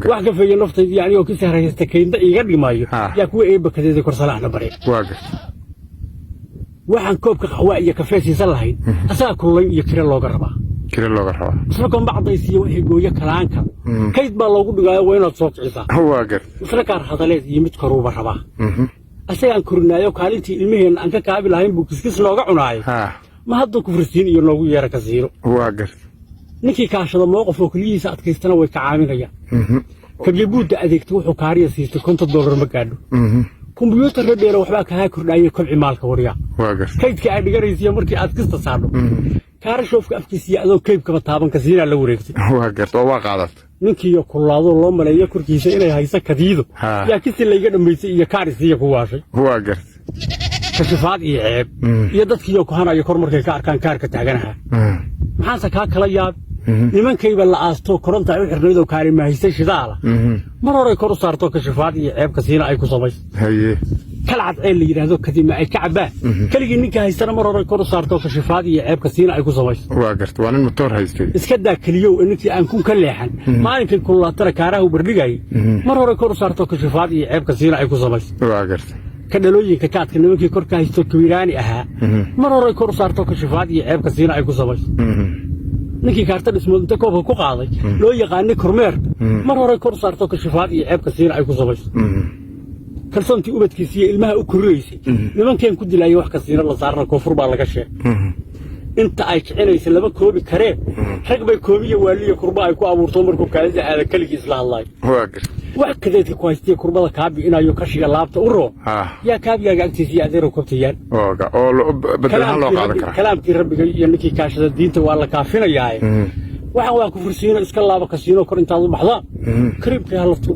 واحد في النفط يعني وكسر يستكين ده يقدر مايو يكون إيه بكذا كرسلنا بري واقف waxaan koobka qaxwa iyo kafee siisan lahayn asaga kulay iyo kire looga rabaa isla kon bacdaysiyo wixii gooyo kalaanka kayd baa loogu dhigayo waa inaad soo kicisaa isla kaar hadaleed iyo mid koruba rabaa asagaan korinaayo kaalintii ilmiheen aan ka kaabi lahayn buu kiskis looga cunaayo ma hadda ku fursiin iyo loogu yeera ka siiro ninkii kaashada mowqif oo kaliyiisa adkaystana way ka caawinayaan kablibuudda adeegta wuxuu kaariya siistay $50 ma gaadho كمبيوتر ردير وحبا كها كردايه كبعي مالك وريا كيدك aad dhigaraysiyo markii aad kista saadho kaarashofka afkiisa adoo keybka bataaban ka siina la wareegtay waa garto waa qaadat ninkii kulaado loo maleeyo kurkiisa inay haysa kadiido yaa kisi layga dhameysay iyo kaarisiya ku waashay waa gart kashafaad iyo ceeb iyo dadkii ku hanayo kor markay ka arkaan kaarka taaganaha maxaa ka kala yaab nimankayba la aasto koronta ay xirnaydo kaari ma haysay shidaala mar hore kor u saarto kashafaad iyo ceeb ka siina ay ku sameeyay haye kala cad ay yiraahdo kadib ay ka cabaan kaligi ninka haystana mar hore kor u saarto kashafaad iyo ceeb ka siina ay ku sameeyay waa garto waa nin motor haystay iska daa kaliyo ninkii aan ku ka leexan maalinka kulaatara kaaraha u bardhigay mar hore kor u saarto kashafaad iyo ceeb ka siina ay ku sameeyay waa garto kadalooyinka kaadka nimankii korka haysto kawiiraani ahaa mar hore kor u saarto kashafaad iyo ceeb ka siina ay ku sameeyay ninkii kaarta dhismood inta koobka ku qaaday loo yaqaan kormeer mar hore kor saarto kashafaad iyo ceeb ka siina ay ku sameeyay kalsoontii ubadkiisa ilmaha u koreysay nimankeen ku dilaayay wax ka siina la saarna koofur baa laga sheegay inta ay kicinaysa laba koobi kareen rag bay koobiye waaliye kurba ay ku abuurto markuu kaalida aada kaligiis la hadlay wax kadeedka ku haystay kurbada kaabi inayo kashiga laabta u roo yaa kaabiga agtiisa adeero kubtiyaan oo badalaha loo qaadan kara kalaamkii rabbiga iyo ninkii kaashada diinta waa la kaafinayaa waxa waa ku fursiino iska laaba kasiino kor intaad u baxda kribka halaftu